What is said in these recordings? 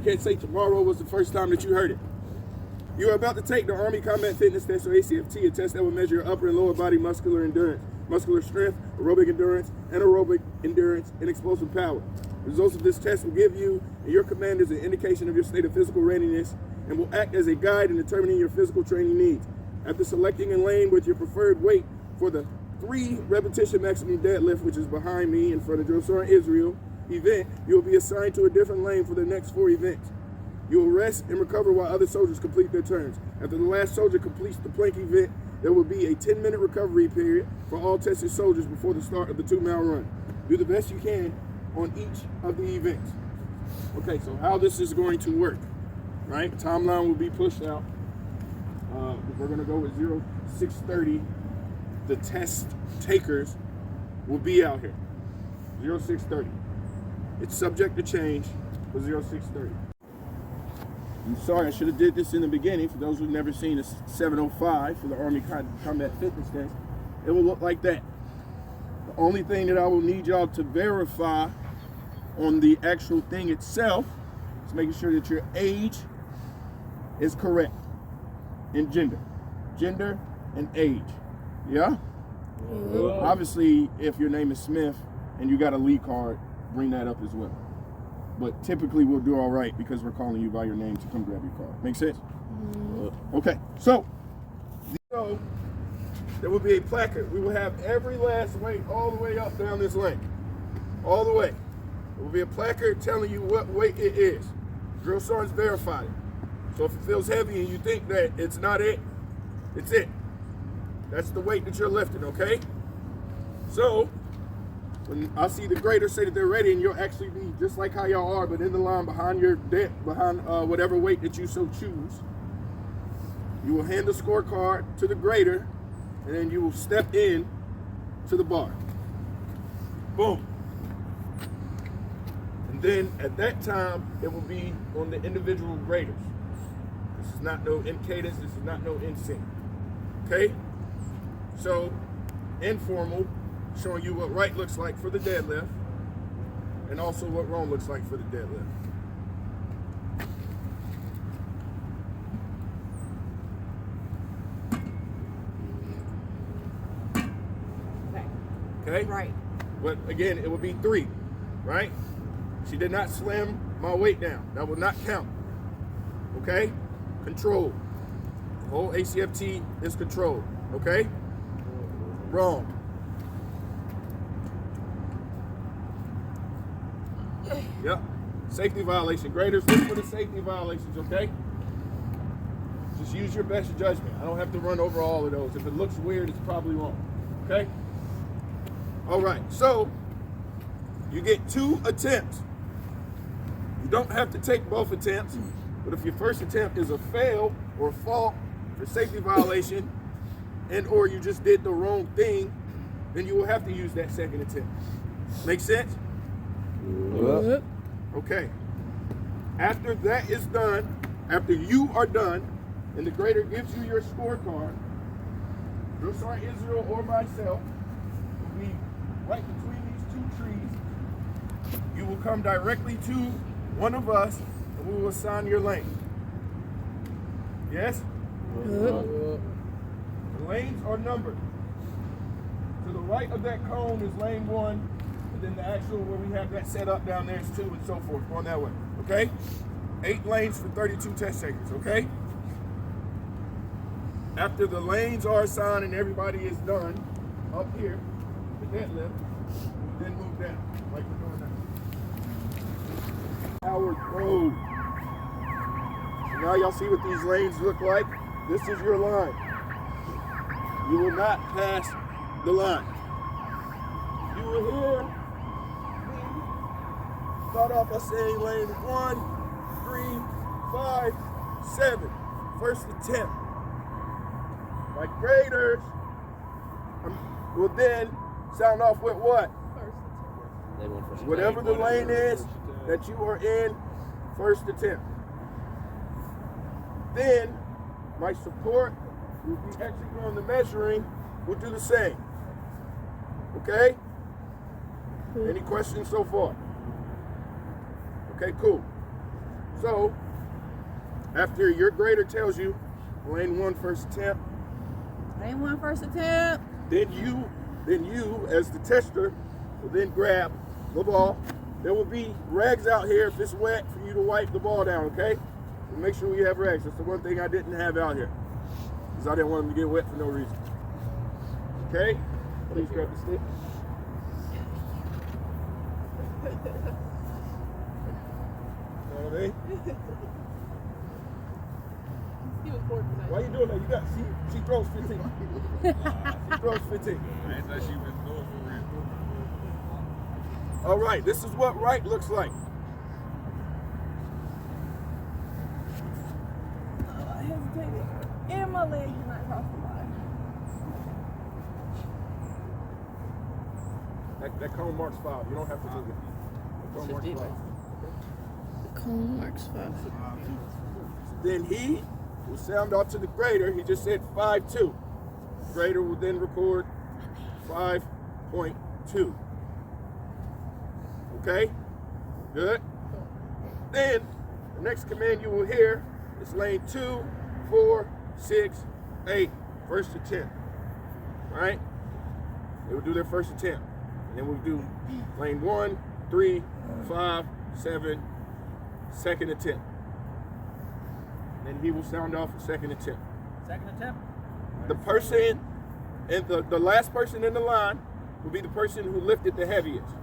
can't say tomorrow was the first time that you heard it. You are about to take the Army Combat Fitness Test, or ACFT, a test that will measure your upper and lower body muscular endurance, muscular strength, aerobic endurance, anaerobic endurance, and explosive power. The results of this test will give you and your commanders an indication of your state of physical readiness and will act as a guide in determining your physical training needs. After selecting a lane with your preferred weight for the 3 repetition maximum deadlift, which is behind me in front of Drill Sergeant Israel event, you will be assigned to a different lane for the next 4 events. You will rest and recover while other soldiers complete their turns. After the last soldier completes the plank event, there will be a 10-minute recovery period for all tested soldiers before the start of the 2-mile run. Do the best you can on each of the events. Okay, so how this is going to work, right? Timeline will be pushed out. We're gonna go with 0630. The test takers will be out here. 0630. It's subject to change for 0630. I'm sorry, I should have did this in the beginning. For those who've never seen a 705 for the Army Combat Fitness Test, it will look like that. The only thing that I will need y'all to verify on the actual thing itself is making sure that your age is correct in gender. Gender and age. Yeah? Obviously, if your name is Smith and you got a Lee card, bring that up as well. But typically we'll do all right because we're calling you by your name to come grab your card. Make sense? Okay, so there will be a placard. We will have every last weight all the way up down this lane. All the way. There will be a placard telling you what weight it is. Drill sergeants verified it. So if it feels heavy and you think that it's not it, it's it. That's the weight that you're lifting, okay? So when I see the grader say that they're ready, and you'll actually be just like how y'all are, but in the line behind your behind whatever weight that you so choose. You will hand the scorecard to the grader, and then you will step in to the bar. Boom. And then at that time, it will be on the individual graders. This is not no in cadence, this is not no in sync. Okay? So, informal, showing you what right looks like for the deadlift, and also what wrong looks like for the deadlift. Okay? Right. But again, it will be 3, right? She did not slam my weight down. That will not count. Okay? Control. The whole ACFT is controlled. Okay? Wrong. Yep. Safety violation. Graders, look for the safety violations, okay? Just use your best judgment. I don't have to run over all of those. If it looks weird, it's probably wrong. Okay? All right. So, you get 2 attempts. You don't have to take both attempts, but if your first attempt is a fail or fault for safety violation, and or you just did the wrong thing, then you will have to use that second attempt. Make sense? Yep. Okay. After that is done, after you are done, and the grader gives you your scorecard, Drill Sergeant Israel or myself will be right between these 2 trees. You will come directly to one of us, and we will assign your lane. Yes? The lanes are numbered. To the right of that cone is lane 1, and then the actual where we have that set up down there is 2, and so forth, going that way. Okay? 8 lanes for 32 test takers, okay? After the lanes are assigned and everybody is done up here, the deadlift, we then move down, like we're doing now. Howard Road. So now y'all see what these lanes look like? This is your line. You will not pass the line. You will hear me start off by saying lane 1, 3, 5, 7. First attempt. My graders will then sound off with what? Whatever the lane is that you are in, first attempt. Then my support will be actually on the measuring, will do the same. Okay? Any questions so far? Okay, cool. So, after your grader tells you, lane 1 first attempt. Lane 1 first attempt. Then you, as the tester, will then grab the ball. There will be rags out here if it's wet for you to wipe the ball down, okay? And make sure we have rags. That's the one thing I didn't have out here, because I didn't want them to get wet for no reason. Okay? Please grab the stick. All right. He was bored tonight. Why you doing that? You got she throws 15. She throws 15. I thought she was doing for real. All right, this is what right looks like. Oh, I hesitated. And my leg did not cross the line. That cone marks 5. You don't have to move it. The cone marks 5. The cone marks 5. Then he will sound off to the grader. He just said 5.2. Grader will then record 5.2. Okay? Good. Then the next command you will hear is lane 2, 4, 6, 8. First attempt. Alright? They will do their first attempt. And then we'll do lane 1, 3, 5, 7, second attempt. Then he will sound off a second attempt. Second attempt. The person, and the last person in the line will be the person who lifted the heaviest.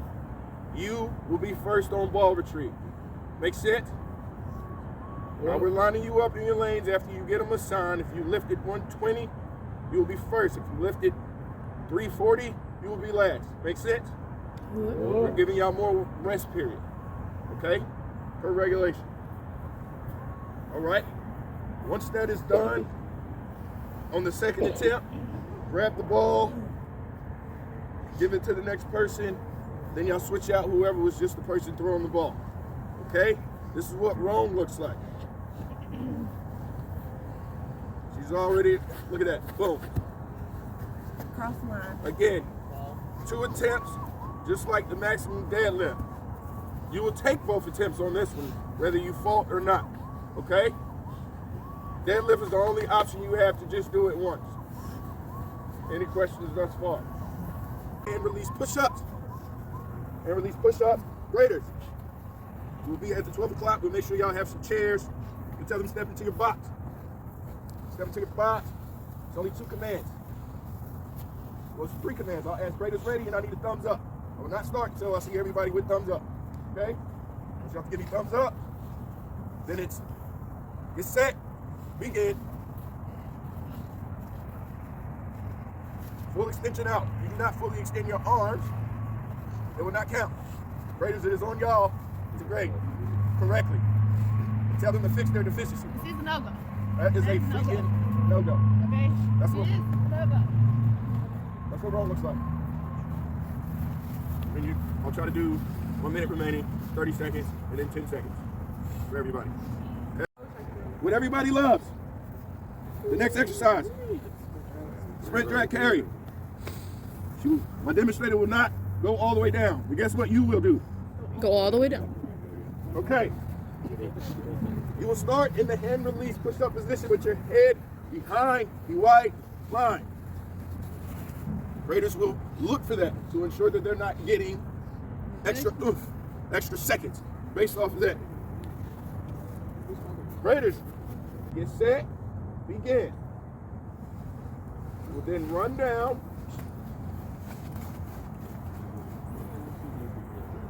You will be first on ball retrieve. Make sense? While we're lining you up in your lanes after you get them assigned, if you lifted 120, you will be first. If you lifted 340, you will be last. Make sense? We're giving y'all more rest period. Okay? Per regulation. All right? Once that is done, on the second attempt, grab the ball, give it to the next person, then y'all switch out whoever was just the person throwing the ball. Okay? This is what Rome looks like. She's already, look at that, boom. Cross the line. Again, 2 attempts, just like the maximum deadlift. You will take both attempts on this one, whether you fault or not. Okay? Deadlift is the only option you have to just do it once. Any questions thus far? And release push-ups. And release push-ups. Graders. We'll be at the 12 o'clock. We'll make sure y'all have some chairs. You tell them step into your box. Step into your box. It's only 2 commands. Well, it's 3 commands. I'll ask graders ready and I need a thumbs up. I will not start until I see everybody with thumbs up. Okay? Once you have to give me thumbs up, then it's get set, begin. Full extension out. If you do not fully extend your arms, it will not count. Graders, it is on y'all to grade correctly. Tell them to fix their deficiency. This is a no-go. That is a freaking no-go. Okay? That's This what, is a no-go. that's what wrong looks like. And I'll try to do 1 minute remaining, 30 seconds, and then 10 seconds for everybody. Okay? What everybody loves. The next exercise. Sprint, drag, carry. My demonstrator will not go all the way down. But guess what you will do? Go all the way down. Okay. You will start in the hand release push-up position with your head behind the white line. Graders will look for that to ensure that they're not getting extra oomph, extra seconds based off of that. Graders, get set, begin. You will then run down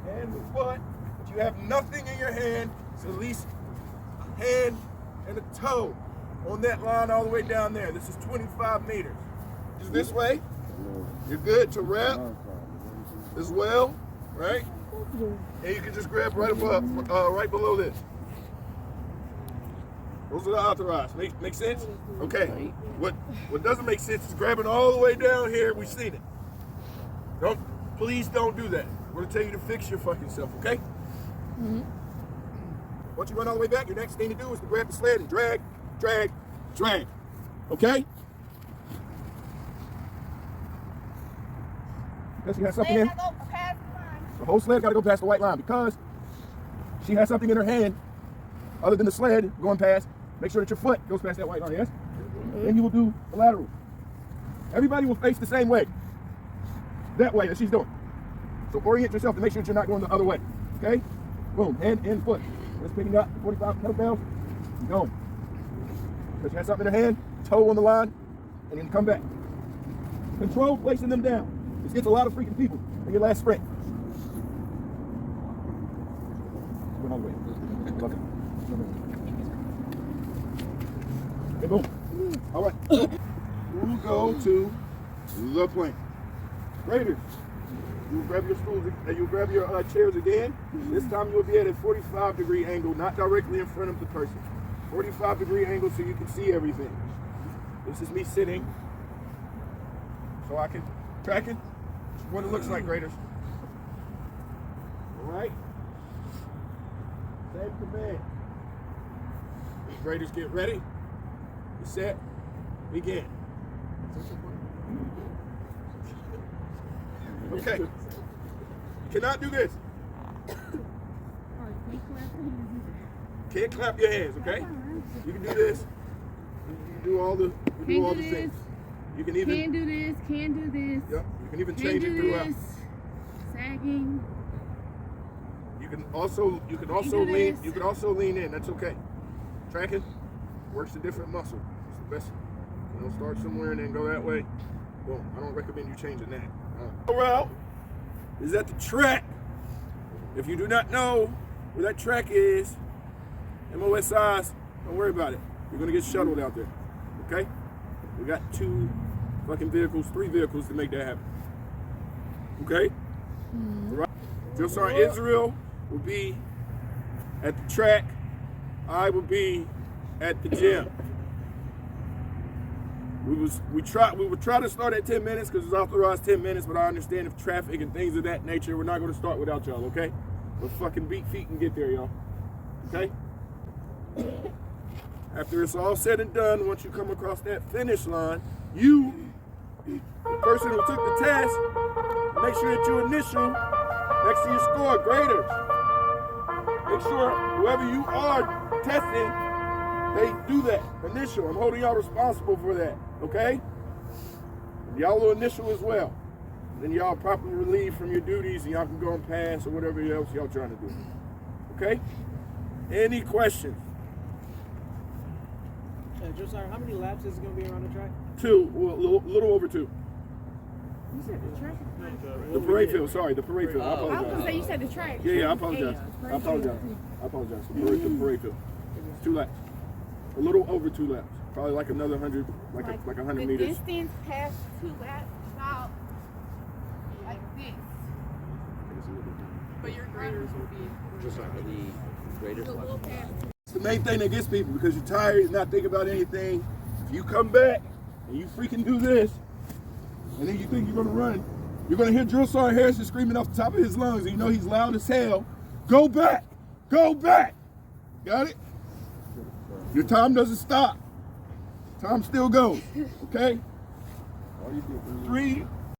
and the foot, but you have nothing in your hand, so at least a hand and a toe on that line all the way down there. This is 25 meters. Just this way. You're good to wrap as well, right? And you can just grab right above, right below this. Those are the authorized. Make sense? Okay. What doesn't make sense is grabbing all the way down here. We've seen it. Please don't do that. We're gonna tell you to fix your fucking self, okay? Mm-hmm. Once you run all the way back, your next thing to do is to grab the sled and drag, drag, drag. Okay? Does she have something in? Go past the line. The whole sled's got to go past the white line because she has something in her hand other than the sled going past, make sure that your foot goes past that white line, yes? Then you will do the lateral. Everybody will face the same way. That way that she's doing. So orient yourself to make sure that you're not going the other way. Okay? Boom, hand and foot. Just picking up 45 kettlebells, and go. Put your hands up in your hand, toe on the line, and then come back. Control placing them down. This gets a lot of freaking people in your last sprint. Going all the way. Okay. Okay, boom. All right. We'll go to the plank. Graders, you grab your stools and you grab your chairs again. This time you'll be at a 45-degree angle, not directly in front of the person. 45-degree angle so you can see everything. This is me sitting, so I can track it. What it looks like, graders. All right. Same command. Graders, get ready. Get set. Begin. Okay. You cannot do this. Can't clap your hands, okay? You can do this. You can do all the things. You can even Can't do this, can't do this. Yep. You can even Can't change it do throughout. this. Sagging. You can also lean in. That's okay. Tracking works a different muscle. It's the best. You know, start somewhere and then go that way. Boom. I don't recommend you changing that. The route is at the track. If you do not know where that track is, MOSIs, don't worry about it. You're gonna get shuttled out there. Okay? We got 3 vehicles to make that happen. Okay? Right. Drill Sergeant Israel will be at the track. I will be at the gym. We would try to start at 10 minutes because it's authorized 10 minutes, but I understand if traffic and things of that nature, we're not going to start without y'all, okay? We'll fucking beat feet and get there, y'all. Okay? After it's all said and done, once you come across that finish line, you, the person who took the test, make sure that you initial next to your score, graders. Make sure whoever you are testing, they do that, initial. I'm holding y'all responsible for that, okay? Y'all will initial as well. Then y'all properly relieved from your duties and y'all can go and pass or whatever else y'all trying to do. Okay? Any questions? Josiah, how many laps is it going to be around the track? 2, well, a little over 2. You said the track? The parade field, sorry, the parade field. I I was apologize. gonna say you said the track. Yeah, I apologize. I apologize. The parade field. It's 2 laps. A little over 2 laps. Probably like another 100, like 100 the meters. distance past 2 laps, about like this. But your graders will be Just like the graders. a little past. It's the main thing that gets people because you're tired and not thinking about anything. If you come back and you freaking do this, and then you think you're gonna run, you're gonna hear Drill Sergeant Harrison screaming off the top of his lungs, and you know he's loud as hell. Go back! Go back! Got it? Your time doesn't stop. Time still goes. Okay? 3,